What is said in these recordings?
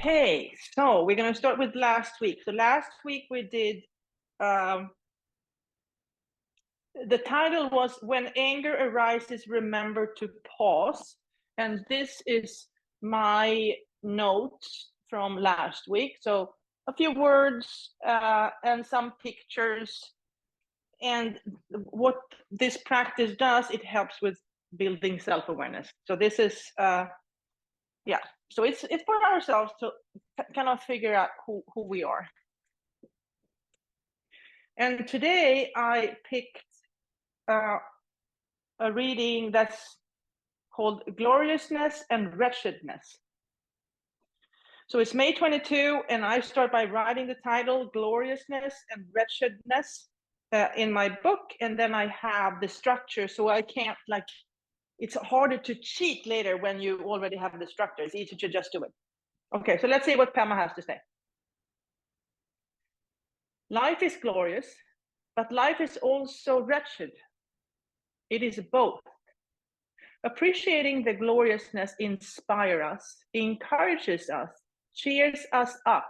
Okay, so we're going to start with last week. So last week we did, the title was When Anger Arises, Remember to Pause. And this is my notes from last week. So a few words and some pictures. And what this practice does, it helps with building self-awareness. So this is, yeah, so it's for ourselves to kind of figure out who we are. And today I picked a reading that's called Gloriousness and Wretchedness. So it's May 22, and I start by writing the title Gloriousness and Wretchedness in my book, and then I have the structure, so I can't, like, it's harder to cheat later when you already have the structure. It's easier to just do it. Okay, so let's see what Pema has to say. Life is glorious, but life is also wretched. It is both. Appreciating the gloriousness inspires us, encourages us, cheers us up,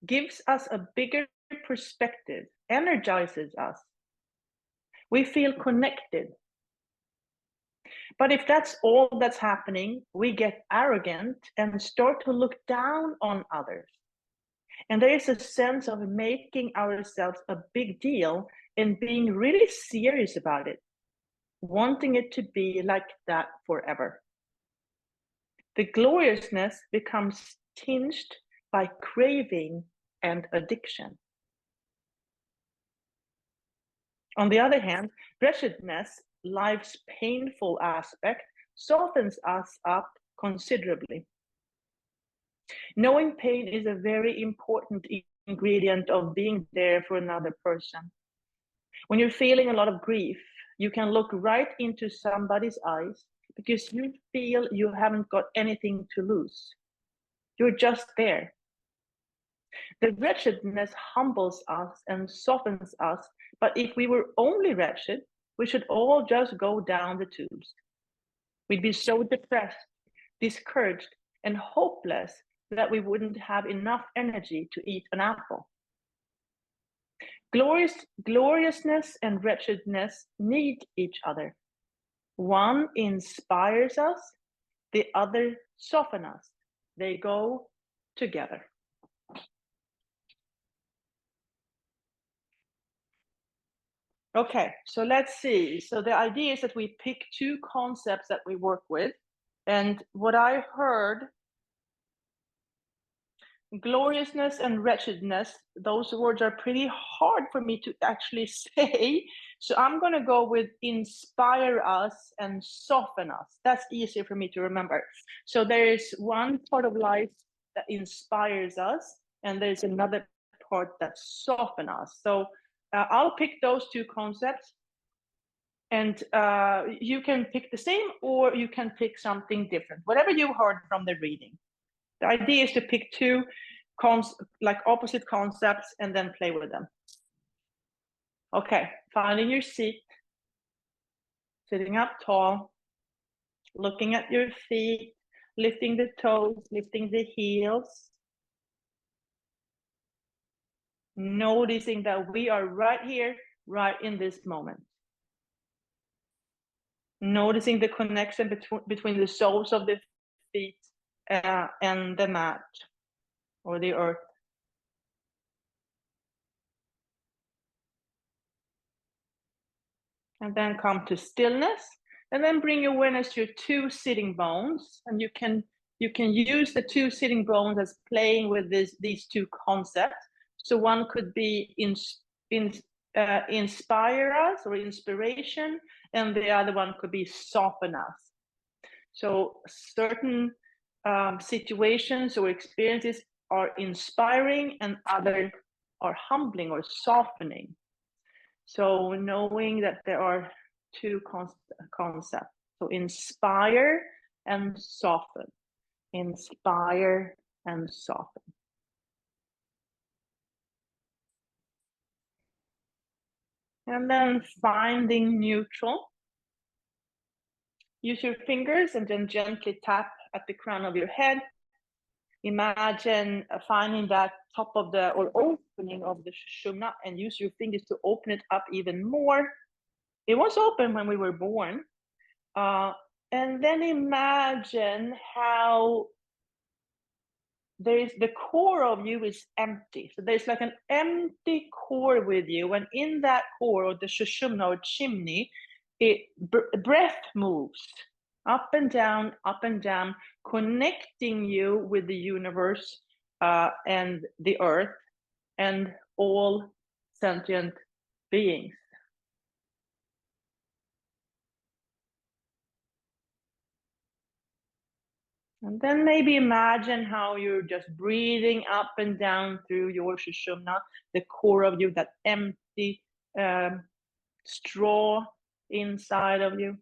gives us a bigger perspective, energizes us. We feel connected. But if that's all that's happening, we get arrogant and start to look down on others. And there is a sense of making ourselves a big deal and being really serious about it, wanting it to be like that forever. The gloriousness becomes tinged by craving and addiction. On the other hand, wretchedness, life's painful aspect, softens us up considerably. Knowing pain is a very important ingredient of being there for another person. When you're feeling a lot of grief, you can look right into somebody's eyes because you feel you haven't got anything to lose. You're just there. The wretchedness humbles us and softens us, but if we were only wretched, we should all just go down the tubes. We'd be so depressed, discouraged, and hopeless that we wouldn't have enough energy to eat an apple. Gloriousness and wretchedness need each other. One inspires us, the other softens us. They go together. Okay, so let's see. So the idea is that we pick two concepts that we work with. And what I heard, gloriousness and wretchedness, those words are pretty hard for me to actually say. So I'm going to go with inspire us and soften us. That's easier for me to remember. So there is one part of life that inspires us, and there's another part that softens us. So I'll pick those two concepts, and you can pick the same or you can pick something different, whatever you heard from the reading. The idea is to pick two like opposite concepts and then play with them. Okay, finding your seat, sitting up tall, looking at your feet, lifting the toes, lifting the heels. Noticing that we are right here, right in this moment. Noticing the connection between the soles of the feet and the mat or the earth. And then come to stillness, and then bring awareness to your two sitting bones. And you can use the two sitting bones as playing with these two concepts. So one could be inspire us or inspiration, and the other one could be soften us. So certain situations or experiences are inspiring and others are humbling or softening. So knowing that there are two concepts. So inspire and soften. Inspire and soften. And then finding neutral. Use your fingers and then gently tap at the crown of your head. Imagine finding that top of the or opening of the sushumna and use your fingers to open it up even more. It was open when we were born. And then imagine how the core of you is empty. So there's like an empty core with you, and in that core, or the sushumna or chimney, breath moves up and down, connecting you with the universe and the earth and all sentient beings. And then maybe imagine how you're just breathing up and down through your sushumna, the core of you, that empty straw inside of you,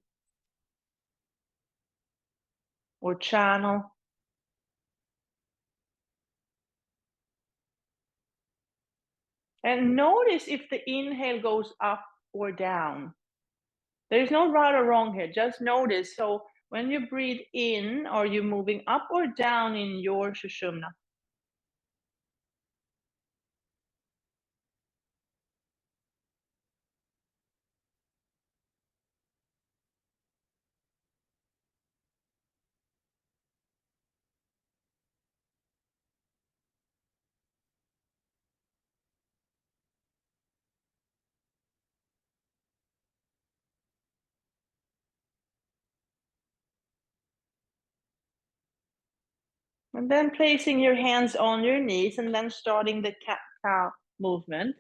or channel. And notice if the inhale goes up or down. There's no right or wrong here, just notice. So when you breathe in, are you moving up or down in your sushumna? And then placing your hands on your knees and then starting the cat-cow movement.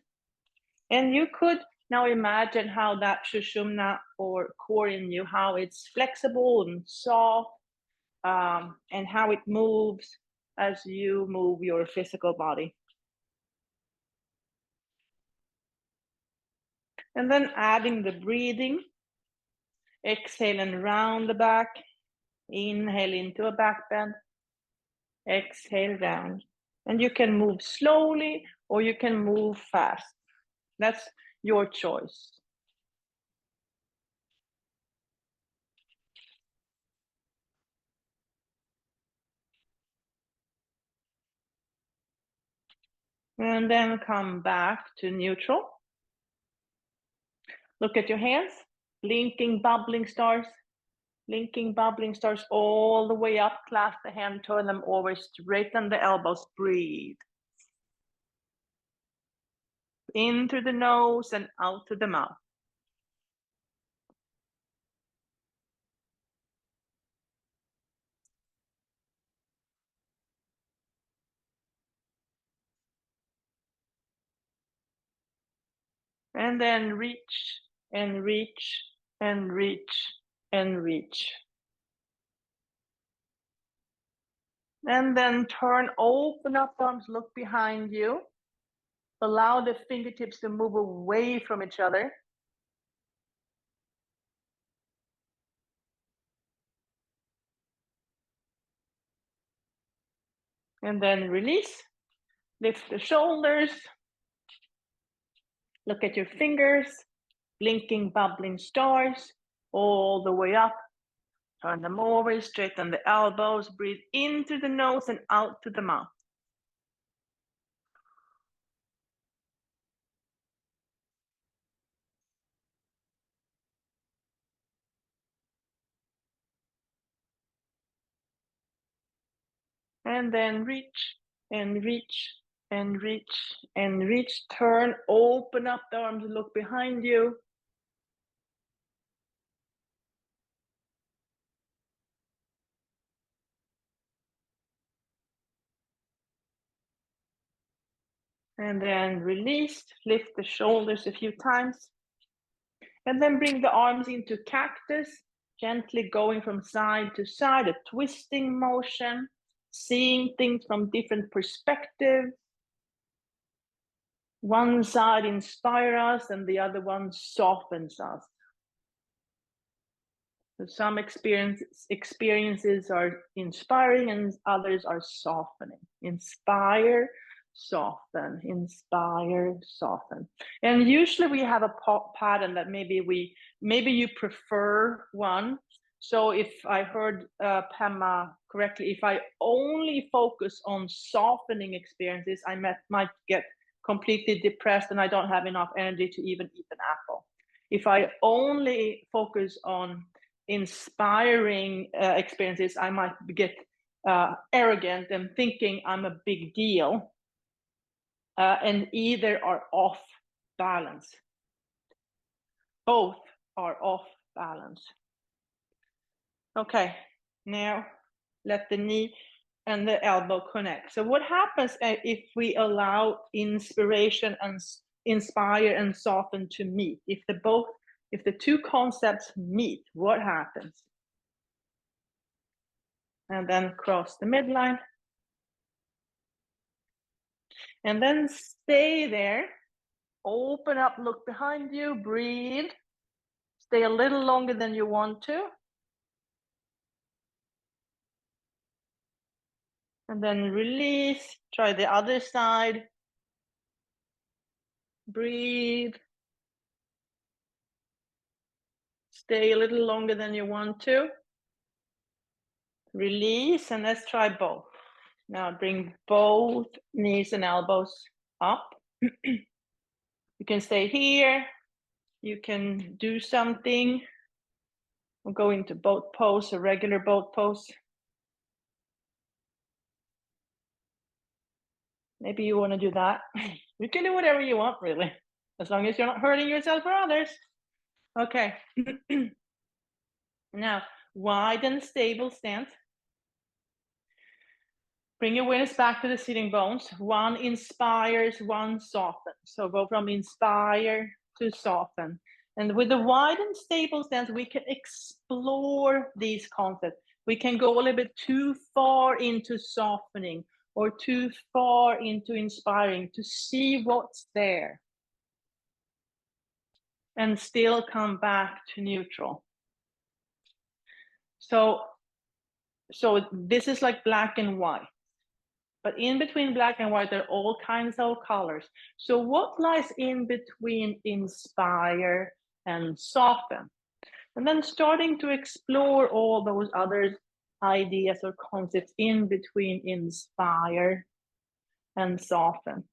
And you could now imagine how that sushumna or core in you, how it's flexible and soft, and how it moves as you move your physical body. And then adding the breathing, exhale and round the back, inhale into a back bend, exhale down. And you can move slowly or you can move fast. That's your choice. And then come back to neutral. Look at your hands, blinking, bubbling stars, all the way up. Clasp the hand, turn them over, straighten the elbows, breathe. In through the nose and out through the mouth. And then reach and reach and reach and reach. And then turn, open up arms, look behind you. Allow the fingertips to move away from each other. And then release. Lift the shoulders. Look at your fingers, blinking, bubbling stars, all the way up. Turn them over, straighten the elbows, breathe in through the nose and out to the mouth. And then reach and reach and reach and reach. Turn, open up the arms, look behind you. And then release, lift the shoulders a few times. And then bring the arms into cactus, gently going from side to side, a twisting motion, seeing things from different perspectives. One side inspires us and the other one softens us. So some experiences are inspiring and others are softening. Inspire, soften, inspire, soften. And usually we have a pattern that maybe you prefer one So if I heard Pema correctly, if I only focus on softening experiences, I might get completely depressed and I don't have enough energy to even eat an apple. If I only focus on inspiring experiences, I might get arrogant and thinking I'm a big deal, and either are off balance. Both are off balance. Okay, now let the knee and the elbow connect. So what happens if we allow inspiration and inspire and soften to meet? If the two concepts meet, what happens? And then cross the midline. And then stay there. Open up, look behind you, breathe. Stay a little longer than you want to. And then release, try the other side. Breathe. Stay a little longer than you want to. Release, and let's try both. Now bring both knees and elbows up. You can stay here. You can do something. We'll go into boat pose, a regular boat pose. Maybe you want to do that. You can do whatever you want, really, as long as you're not hurting yourself or others. Okay. Now, wide and stable stance. Bring your awareness back to the sitting bones. One inspires, one softens. So go from inspire to soften. And with the wide and stable stance, we can explore these concepts. We can go a little bit too far into softening or too far into inspiring to see what's there. And still come back to neutral. So this is like black and white. But in between black and white, there are all kinds of colors. So what lies in between inspire and soften? And then starting to explore all those other ideas or concepts in between inspire and soften.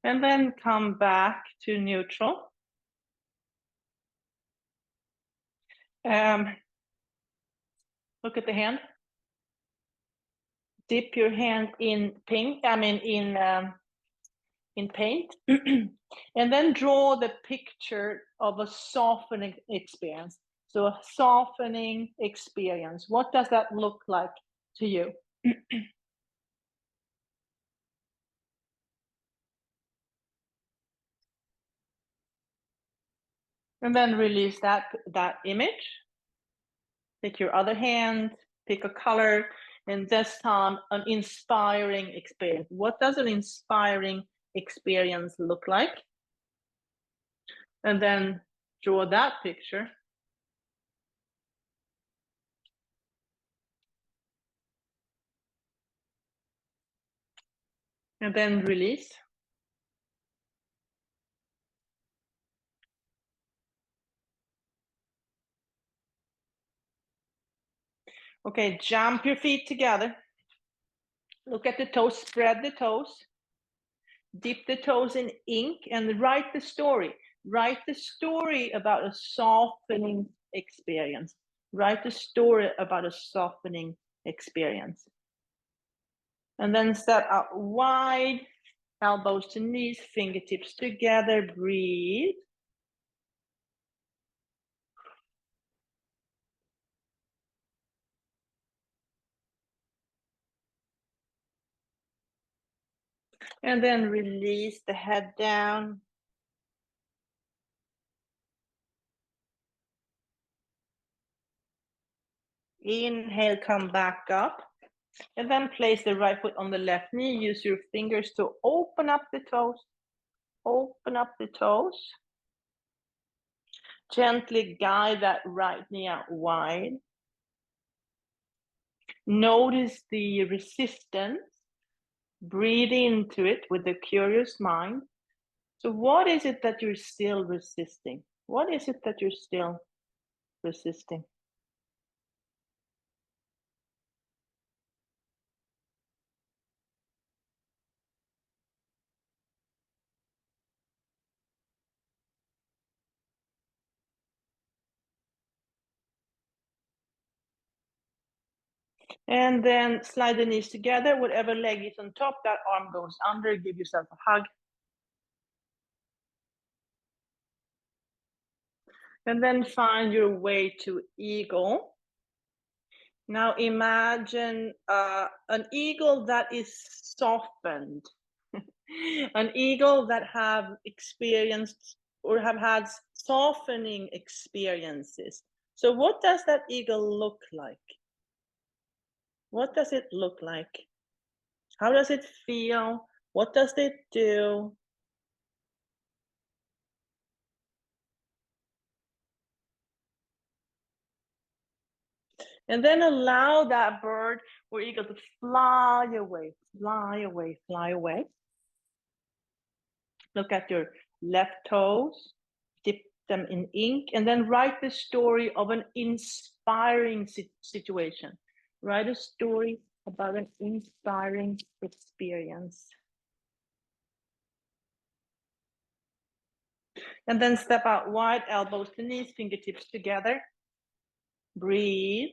And then come back to neutral. Look at the hand. Dip your hand in pink, in paint, and then draw the picture of a softening experience. So a softening experience, what does that look like to you? And then release that image. Take your other hand, pick a color, and this time an inspiring experience. What does an inspiring experience look like? And then draw that picture. And then release. Okay, jump your feet together. Look at the toes, spread the toes. Dip the toes in ink and write the story. Write the story about a softening experience. Write the story about a softening experience. And then step out wide, elbows to knees, fingertips together, breathe. And then release the head down. Inhale, come back up. And then place the right foot on the left knee. Use your fingers to open up the toes. Open up the toes. Gently guide that right knee out wide. Notice the resistance. Breathe into it with a curious mind. So what is it that you're still resisting? What is it that you're still resisting? And then slide the knees together. Whatever leg is on top, that arm goes under. Give yourself a hug. And then find your way to eagle. Now imagine an eagle that is softened. An eagle that have experienced or have had softening experiences. So what does that eagle look like? What does it look like? How does it feel? What does it do? And then allow that bird or eagle to fly away, fly away, fly away. Look at your left toes, dip them in ink, and then write the story of an inspiring situation. Write a story about an inspiring experience. And then step out wide, elbows to knees, fingertips together. Breathe.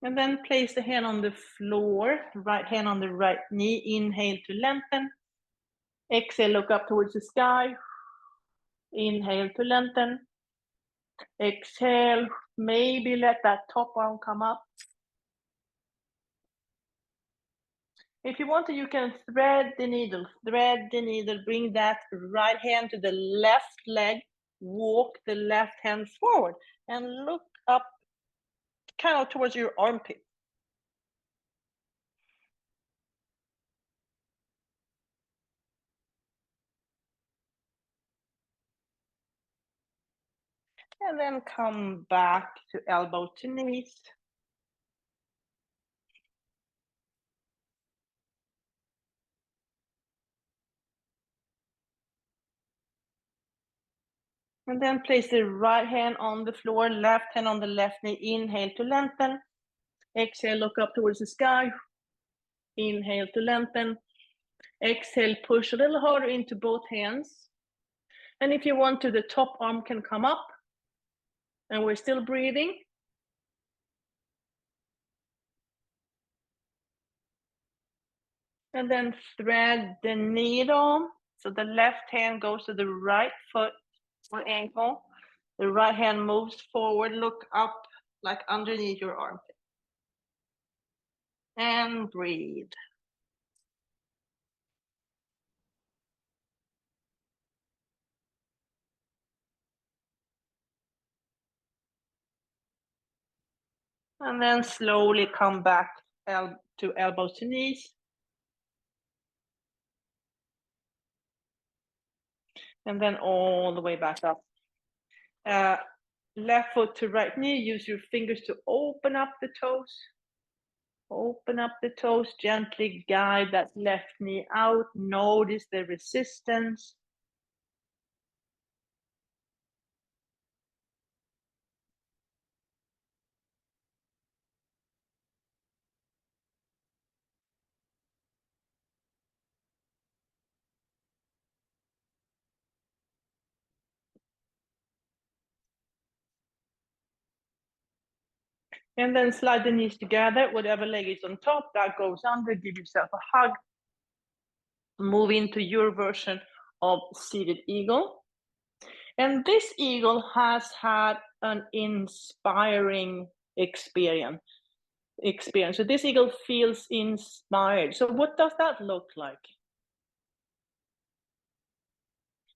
And then place the hand on the floor, right hand on the right knee. Inhale to lengthen. Exhale, look up towards the sky. Inhale to lengthen. Exhale, maybe let that top arm come up. If you want to, you can thread the needle, bring that right hand to the left leg, walk the left hand forward, and look up kind of towards your armpit. And then come back to elbow to knees. And then place the right hand on the floor, left hand on the left knee. Inhale to lengthen. Exhale, look up towards the sky. Inhale to lengthen. Exhale, push a little harder into both hands. And if you want to, the top arm can come up. And we're still breathing. And then thread the needle. So the left hand goes to the right foot or ankle. The right hand moves forward, look up like underneath your armpit. And breathe. And then slowly come back to elbows to knees. And then all the way back up. Left foot to right knee, use your fingers to open up the toes. Open up the toes, gently guide that left knee out. Notice the resistance. And then slide the knees together, whatever leg is on top, that goes under, give yourself a hug. Move into your version of seated eagle. And this eagle has had an inspiring experience. So this eagle feels inspired. So what does that look like?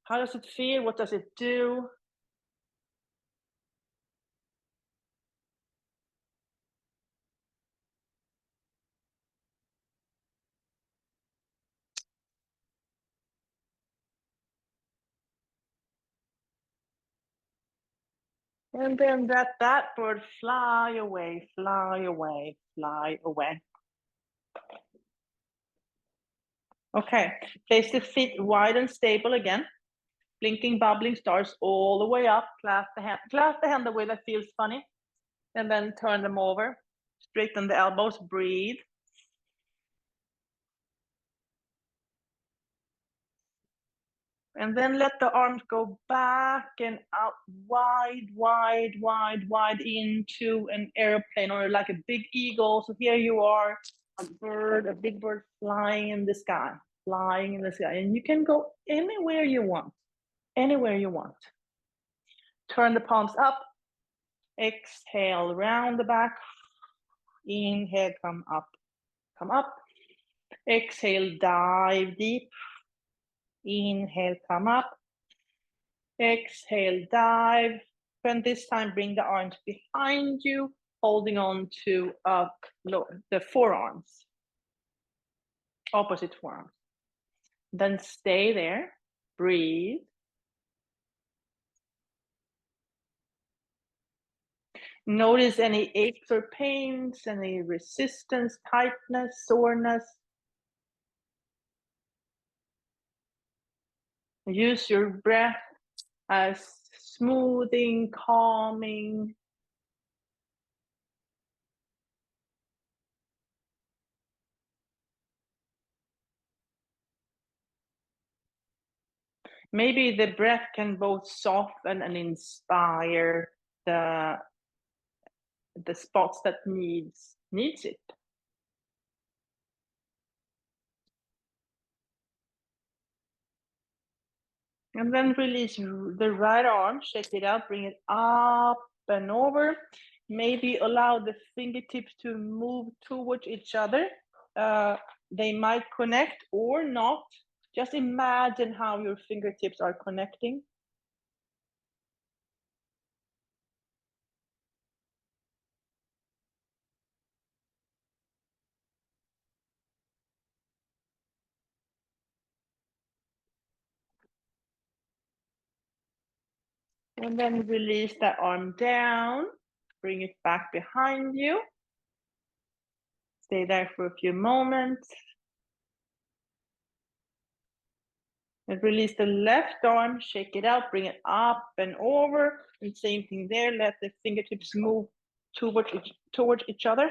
How does it feel? What does it do? And then let that bird fly away, fly away, fly away. Okay, place the feet wide and stable again. Blinking, bubbling stars all the way up. Clasp the hand the way that feels funny. And then turn them over. Straighten the elbows, breathe. And then let the arms go back and out, wide, wide, wide, wide into an airplane or like a big eagle. So here you are, a big bird flying in the sky, flying in the sky. And you can go anywhere you want, anywhere you want. Turn the palms up, exhale, round the back. Inhale, come up, come up. Exhale, dive deep. Inhale, come up. Exhale, dive. And this time, bring the arms behind you, holding on to the forearms, opposite forearms. Then stay there, breathe. Notice any aches or pains, any resistance, tightness, soreness. Use your breath as smoothing, calming. Maybe the breath can both soften and inspire the spots that needs it. And then release the right arm, shake it out, bring it up and over. Maybe allow the fingertips to move towards each other. They might connect or not. Just imagine how your fingertips are connecting. And then release that arm down, bring it back behind you. Stay there for a few moments. And release the left arm, shake it out, bring it up and over. And same thing there, let the fingertips move towards each other.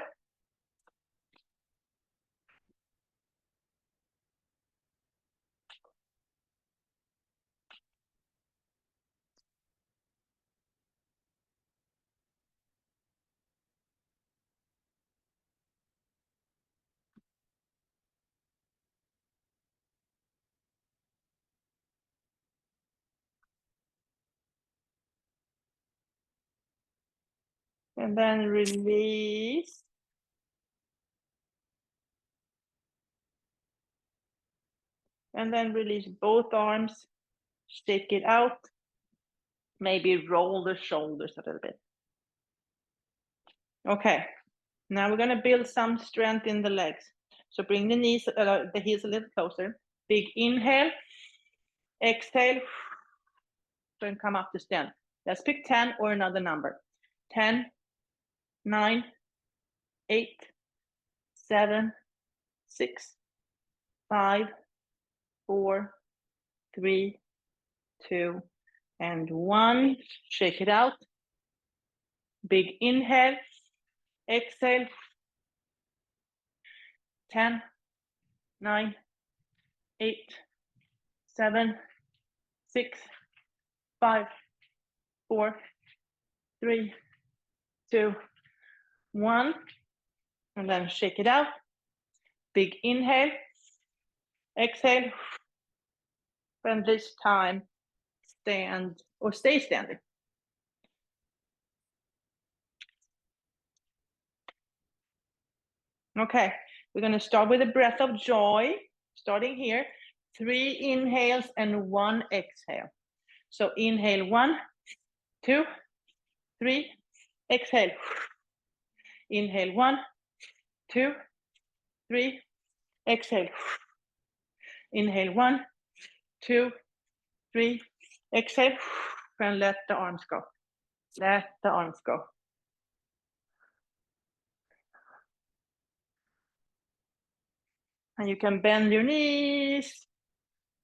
And then release. And then release both arms, shake it out. Maybe roll the shoulders a little bit. Okay, now we're gonna build some strength in the legs. So bring the knees, the heels a little closer. Big inhale, exhale, and come up to stand. Let's pick 10 or another number. 10, 9, 8, 7, 6, 5, 4, 3, 2, and 1. Shake it out. Big inhale, exhale. 10, 9, 8, 7, 6, 5, 4, 3, 2, 1. And then shake it out. Big inhale, exhale. And this time, stand or stay standing. Okay, we're going to start with a breath of joy, starting here. 3 inhales and 1 exhale. So inhale 1, 2, 3, exhale. Inhale 1, 2, 3, exhale. Inhale 1, 2, 3, exhale, and let the arms go. Let the arms go. And you can bend your knees,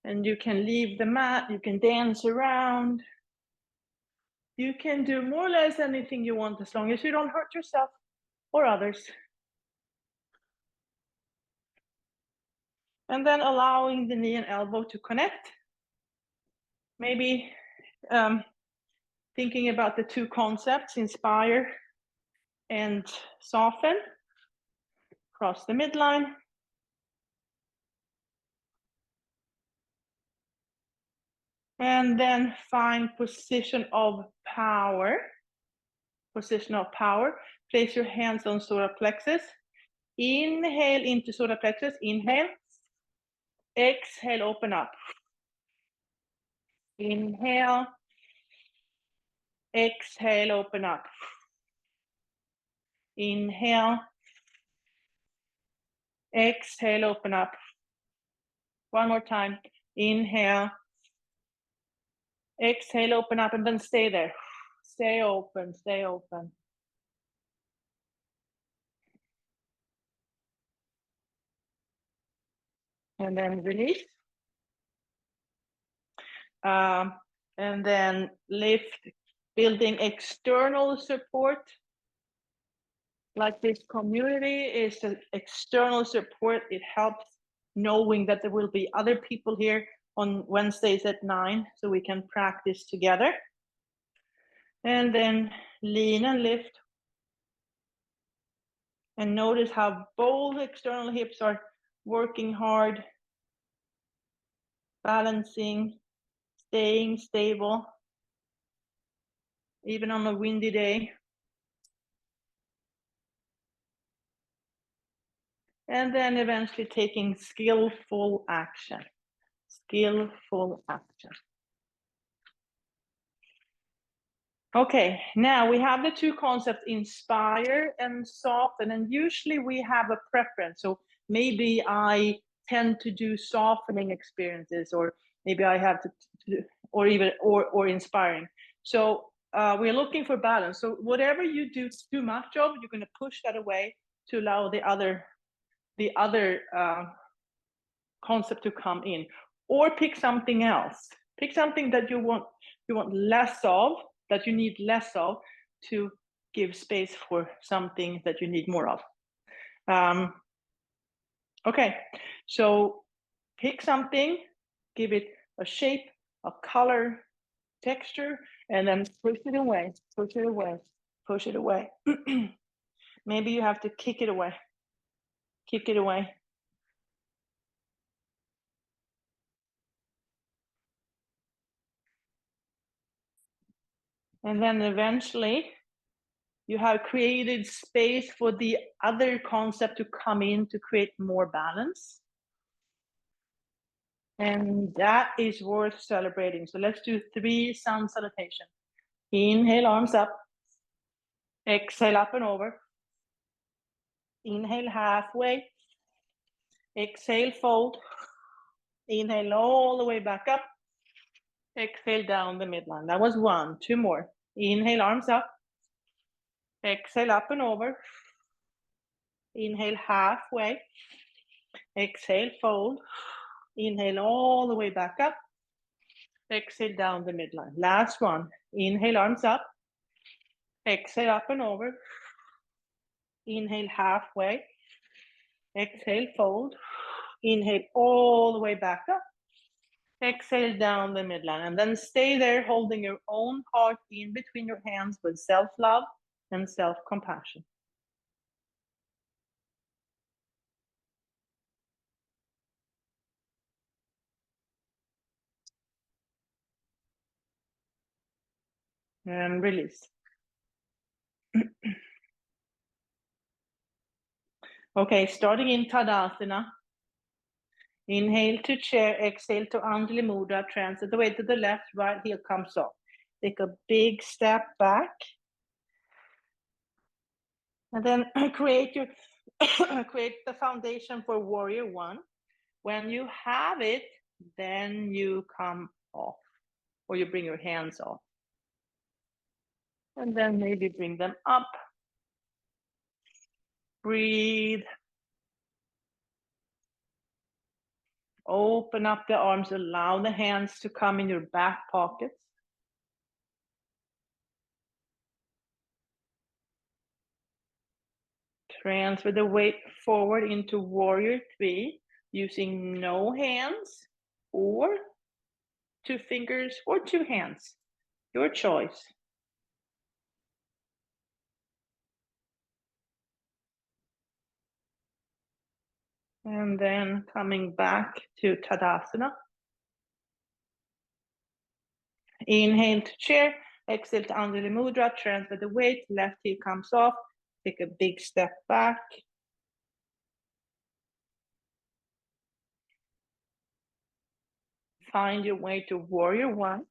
and you can leave the mat, you can dance around. You can do more or less anything you want as long as you don't hurt yourself or others. And then allowing the knee and elbow to connect. Maybe thinking about the two concepts, inspire and soften. Cross the midline. And then find position of power. Position of power. Place your hands on solar plexus. Inhale into solar plexus. Inhale. Exhale, open up. Inhale. Exhale, open up. Inhale. Exhale, open up. One more time. Inhale. Exhale, open up, and then stay there. Stay open, stay open. And then release. And then lift, building external support. Like this community is an external support. It helps knowing that there will be other people here on Wednesdays at 9, so we can practice together. And then lean and lift. And notice how both external hips are working hard, balancing, staying stable, even on a windy day. And then eventually taking skillful action. Skillful action. Okay, now we have the two concepts, inspire and soften, and usually we have a preference. So maybe I tend to do softening experiences, or maybe I have to or even or inspiring. So we're looking for balance. So whatever you do too much of, you're going to push that away to allow the other concept to come in, or pick something else. Pick something that you want less of, that you need less of, to give space for something that you need more of. Okay, so pick something, give it a shape, a color, texture, and then push it away, push it away, push it away. Maybe you have to kick it away. Kick it away. And then eventually you have created space for the other concept to come in to create more balance. And that is worth celebrating. So let's do 3 sun salutation. Inhale, arms up. Exhale, up and over. Inhale, halfway. Exhale, fold. Inhale all the way back up. Exhale, down the midline. That was 1. 2 more. Inhale, arms up. Exhale, up and over. Inhale, halfway. Exhale, fold. Inhale all the way back up. Exhale, down the midline. Last one. Inhale, arms up. Exhale, up and over. Inhale, halfway. Exhale, fold. Inhale all the way back up. Exhale, down the midline. And then stay there holding your own heart in between your hands with self-love and self-compassion. And release. Okay, starting in Tadasana. Inhale to chair, exhale to Anjali Mudra, transfer the weight to the left, right heel comes off. Take a big step back. And then create the foundation for warrior one. When you have it, then you come off, or you bring your hands off. And then maybe bring them up. Breathe. Open up the arms, allow the hands to come in your back pockets. Transfer the weight forward into warrior three, using no hands, or 2 fingers, or 2 hands, your choice. And then coming back to Tadasana. Inhale to chair, exhale to Anjali Mudra, transfer the weight, left heel comes off, take a big step back. Find your way to warrior one.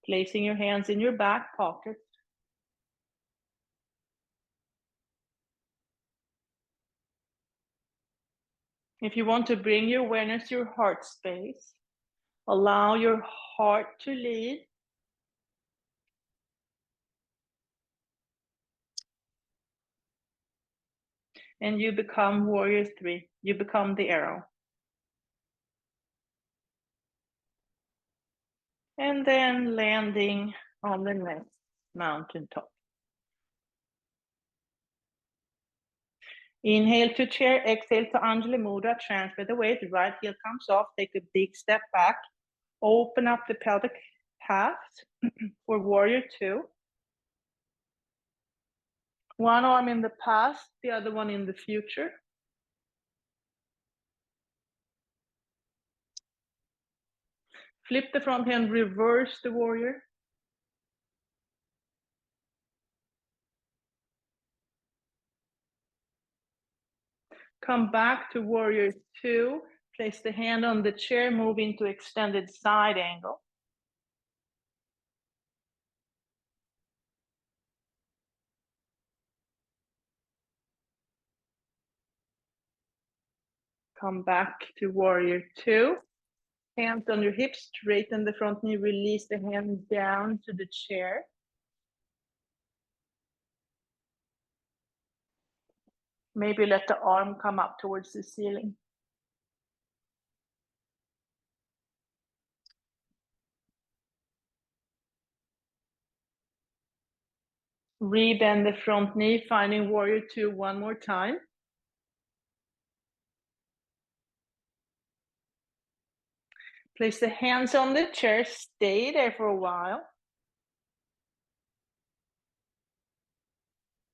Placing your hands in your back pockets. If you want to bring your awareness to your heart space, allow your heart to lead. And you become warrior three. You become the arrow. And then landing on the next mountaintop. Inhale to chair, exhale to Anjali Mudra, transfer the weight, right heel comes off, take a big step back, open up the pelvic halves for warrior two. One arm in the past, the other one in the future. Flip the front hand, reverse the warrior. Come back to warrior two, place the hand on the chair, move into extended side angle. Come back to warrior two. Hands on your hips, straighten the front knee, release the hand down to the chair. Maybe let the arm come up towards the ceiling. Rebend the front knee, finding warrior two one more time. Place the hands on the chair, stay there for a while.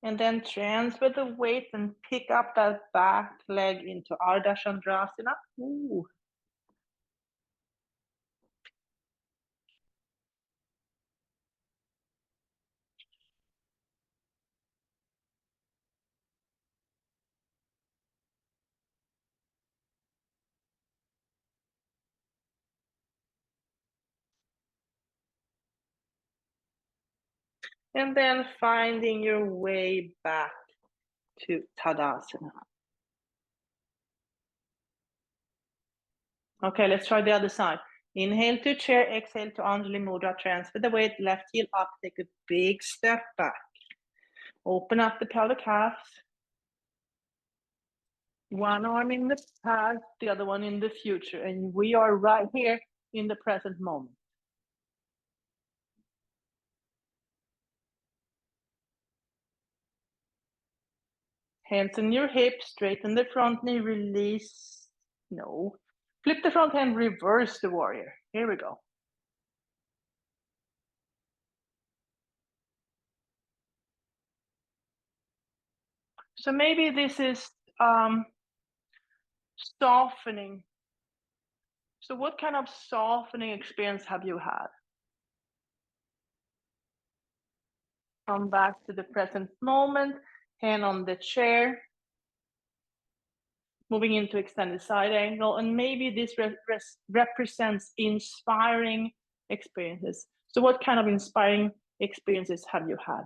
And then transfer the weight and pick up that back leg into Ardha Chandrasana. Ooh. And then finding your way back to Tadasana. Okay, let's try the other side. Inhale to chair, exhale to Anjali Mudra, transfer the weight, left heel up, take a big step back. Open up the pelvic halves. One arm in the past, the other one in the future. And we are right here in the present moment. Hands on your hips, straighten the front knee, release. No. Flip the front hand, reverse the warrior. Here we go. So maybe this is softening So what kind of softening experience have you had? Come back to the present moment, hand on the chair, moving into extended side angle, and maybe this represents inspiring experiences. So what kind of inspiring experiences have you had?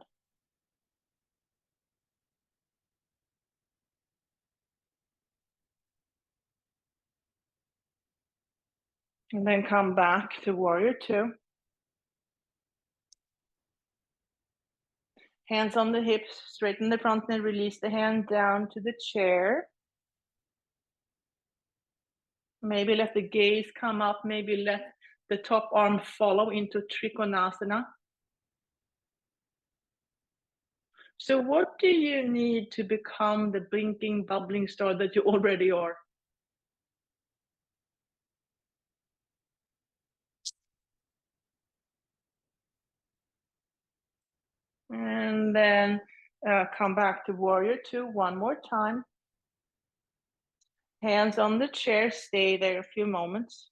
And then come back to warrior two. Hands on the hips, straighten the front knee, release the hand down to the chair. Maybe let the gaze come up, maybe let the top arm follow into Trikonasana. So what do you need to become the blinking, bubbling star that you already are? And then come back to warrior two one more time. Hands on the chair, stay there a few moments.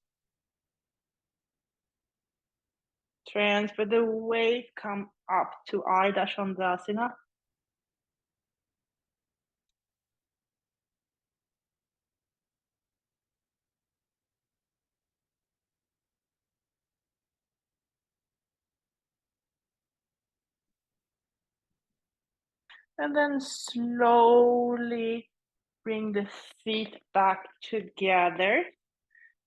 Transfer the weight, come up to Ardha Chandrasana. And then slowly bring the feet back together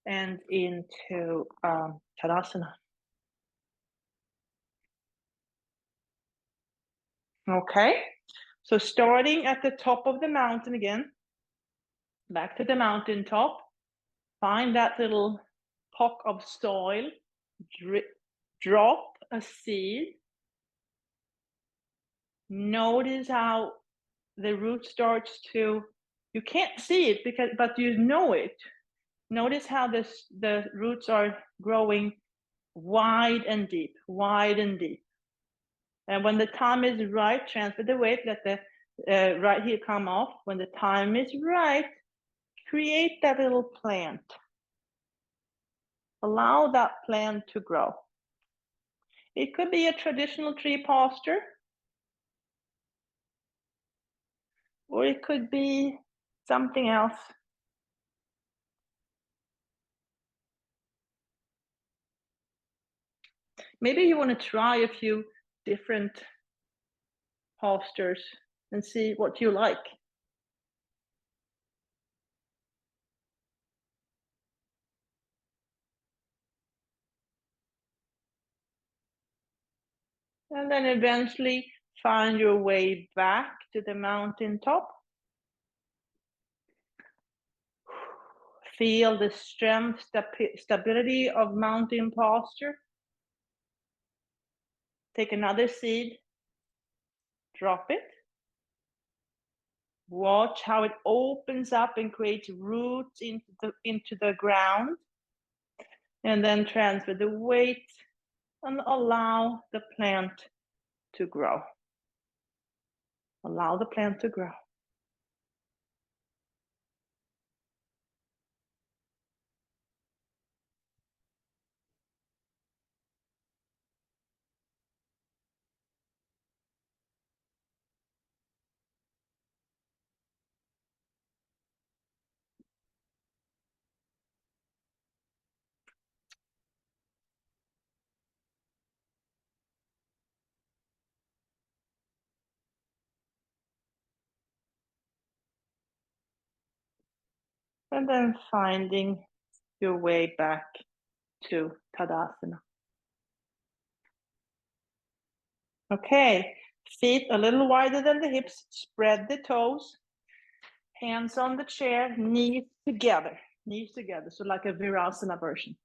and into Tadasana. Okay, so starting at the top of the mountain again, back to the mountain top, find that little pock of soil, drop a seed. Notice how the root starts to, you can't see it because, but you know it. Notice how the roots are growing wide and deep, wide and deep. And when the time is right, transfer the weight, let the right heel come off. When the time is right, create that little plant. Allow that plant to grow. It could be a traditional tree posture, or it could be something else. Maybe you want to try a few different postures and see what you like. And then eventually find your way back to the mountain top. Feel the strength, stability of mountain posture. Take another seed, drop it. Watch how it opens up and creates roots into the ground. And then transfer the weight and allow the plant to grow. Allow the plant to grow. And then finding your way back to Tadasana. Okay, feet a little wider than the hips, spread the toes, hands on the chair, knees together, so like a Virasana version.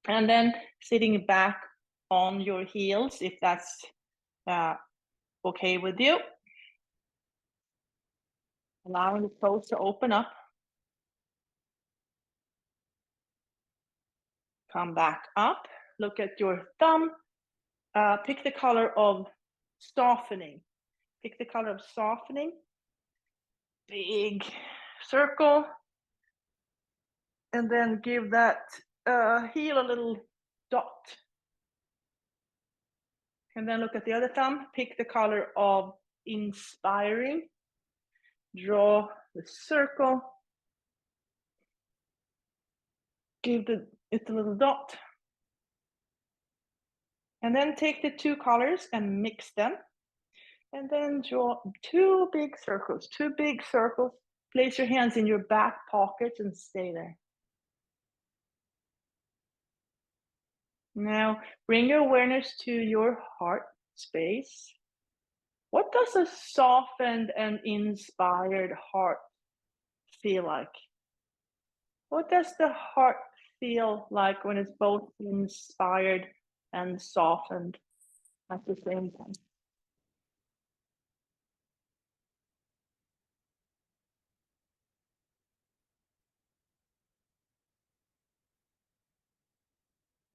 And then sitting back on your heels, if that's okay with you. Allowing the toes to open up. Come back up, look at your thumb, pick the color of softening. Pick the color of softening. Big circle. And then give that heel a little dot. And then look at the other thumb, pick the color of inspiring, draw the circle, give it a little dot, and then take the two colors and mix them, and then draw two big circles, Place your hands in your back pockets and stay there. Now, bring your awareness to your heart space. What does a softened and inspired heart feel like? What does the heart feel like when it's both inspired and softened at the same time?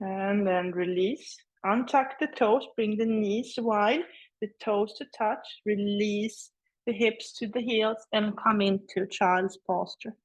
And then release. Untuck the toes, bring the knees wide, the toes to touch, release the hips to the heels, and come into child's posture.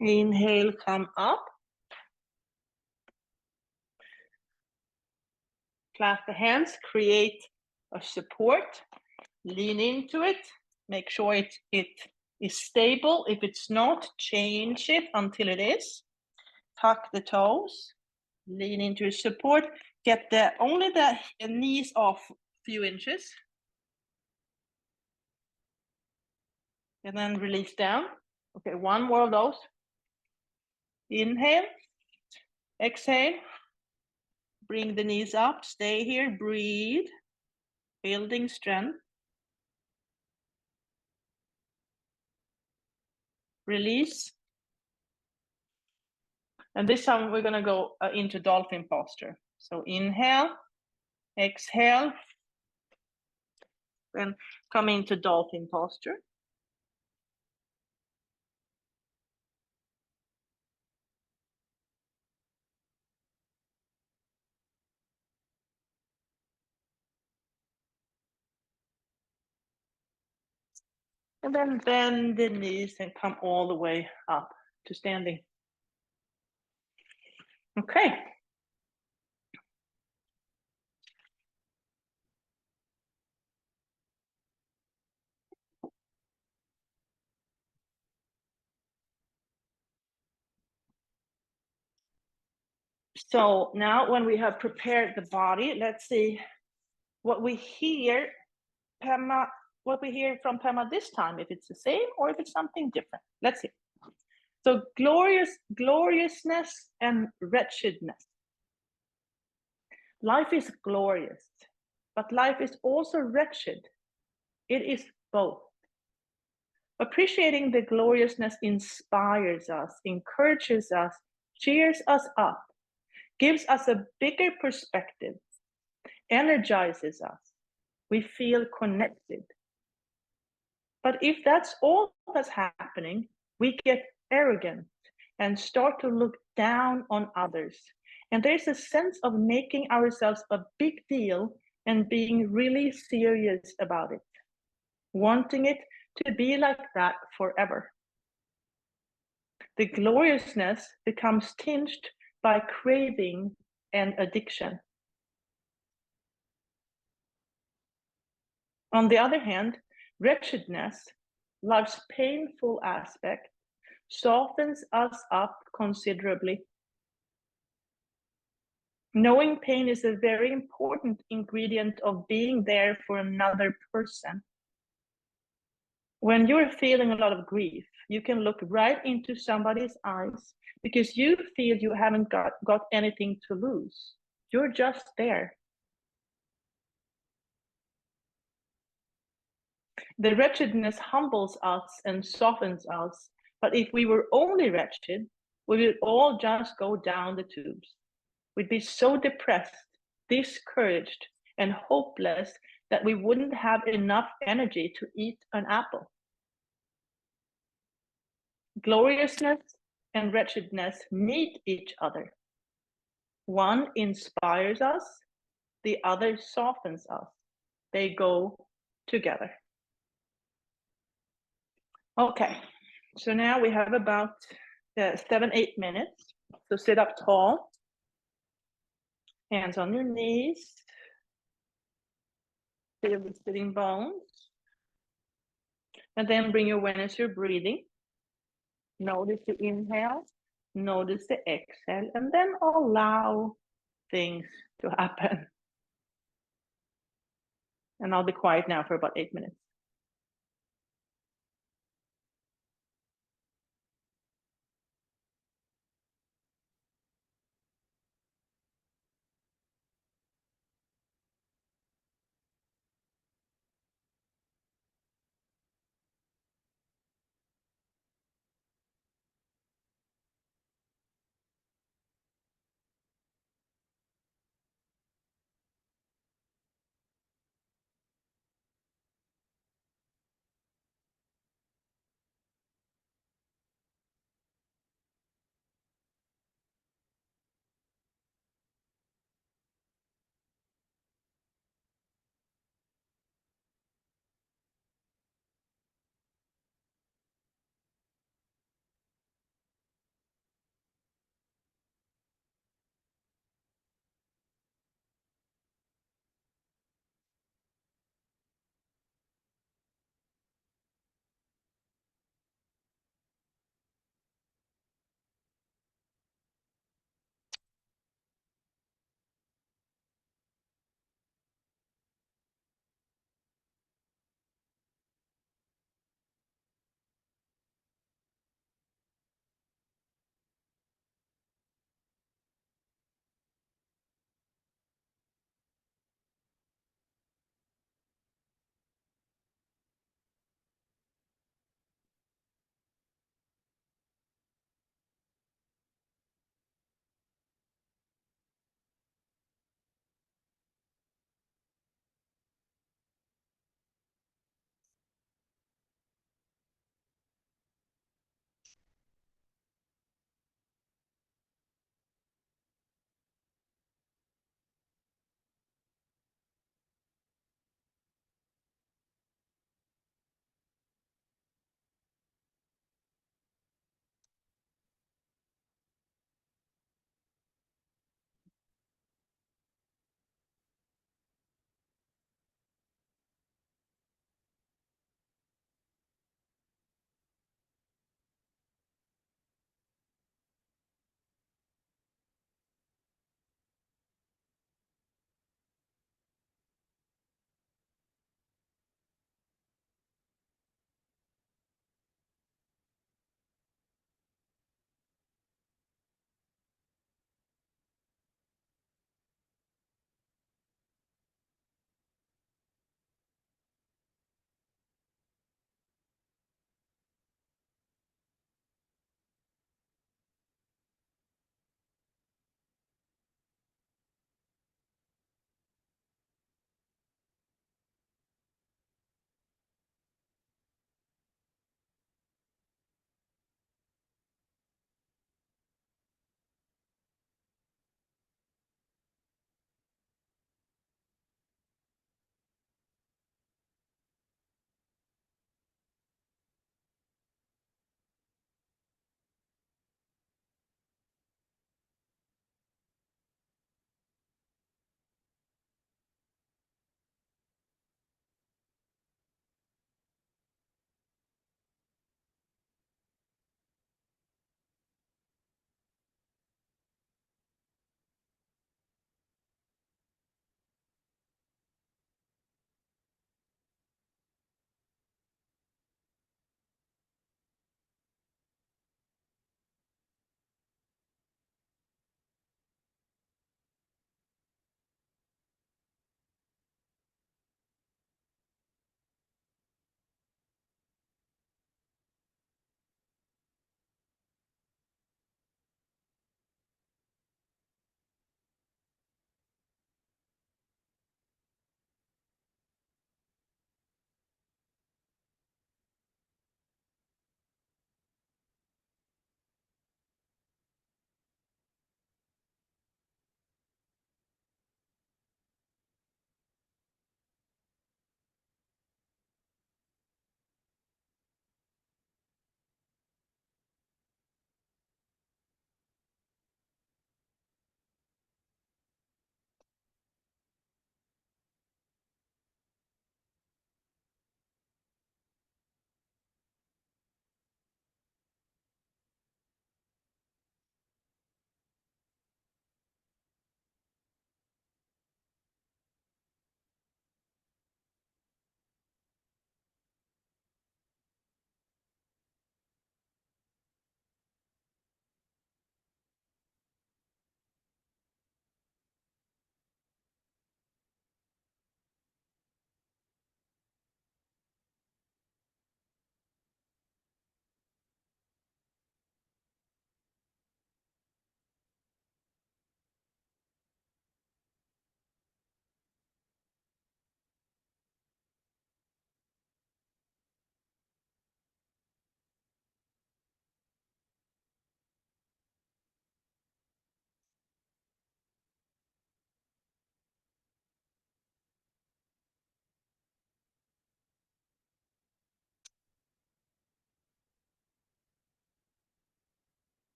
Inhale, come up. Clasp the hands, create a support, lean into it, make sure it is stable. If it's not, change it until it is. Tuck the toes, lean into support, get only the knees off a few inches. And then release down. Okay, one more of those. Inhale, exhale, bring the knees up, stay here, breathe, building strength. Release. And this time we're gonna go into dolphin posture. So inhale, exhale, then come into dolphin posture. And then bend the knees and come all the way up to standing. Okay. So now when we have prepared the body, let's see what we hear from Pema this time, if it's the same or if it's something different. Let's see. So gloriousness and wretchedness. Life is glorious, but life is also wretched. It is both. Appreciating the gloriousness inspires us, encourages us, cheers us up, gives us a bigger perspective, energizes us. We feel connected. But if that's all that's happening, we get arrogant and start to look down on others. And there's a sense of making ourselves a big deal and being really serious about it, wanting it to be like that forever. The gloriousness becomes tinged by craving and addiction. On the other hand, wretchedness, life's painful aspect, softens us up considerably. Knowing pain is a very important ingredient of being there for another person. When you're feeling a lot of grief, you can look right into somebody's eyes because you feel you haven't got anything to lose. You're just there. The wretchedness humbles us and softens us, but if we were only wretched, we would all just go down the tubes. We'd be so depressed, discouraged, and hopeless that we wouldn't have enough energy to eat an apple. Gloriousness and wretchedness meet each other. One inspires us, the other softens us. They go together. Okay, so now we have about 7-8 minutes. So sit up tall, hands on your knees, feel the sitting bones, and then bring your awareness to your breathing. Notice the inhale, notice the exhale, and then allow things to happen. And I'll be quiet now for about 8 minutes.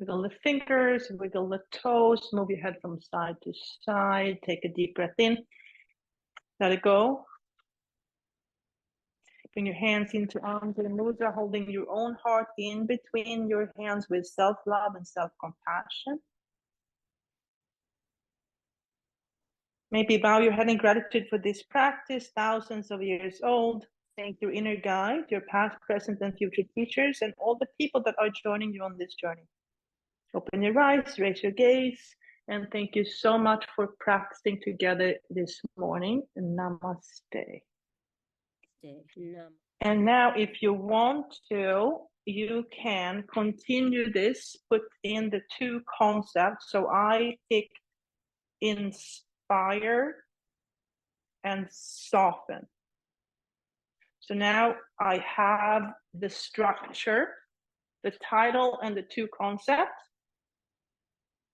Wiggle the fingers, wiggle the toes, move your head from side to side. Take a deep breath in. Let it go. Bring your hands into arms and mudra, holding your own heart in between your hands with self-love and self-compassion. Maybe bow your head in gratitude for this practice, thousands of years old. Thank your inner guide, your past, present, and future teachers, and all the people that are joining you on this journey. Open your eyes, raise your gaze, and thank you so much for practicing together this morning. Namaste. And now, if you want to, you can continue this, put in the two concepts. So I pick inspire and soften. So now I have the structure, the title, and the two concepts.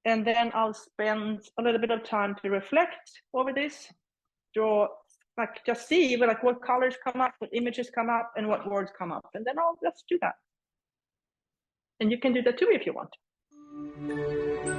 And then I'll spend a little bit of time to reflect over this, draw, like just see like what colors come up, what images come up, and what words come up. And then I'll just do that. And you can do that too if you want.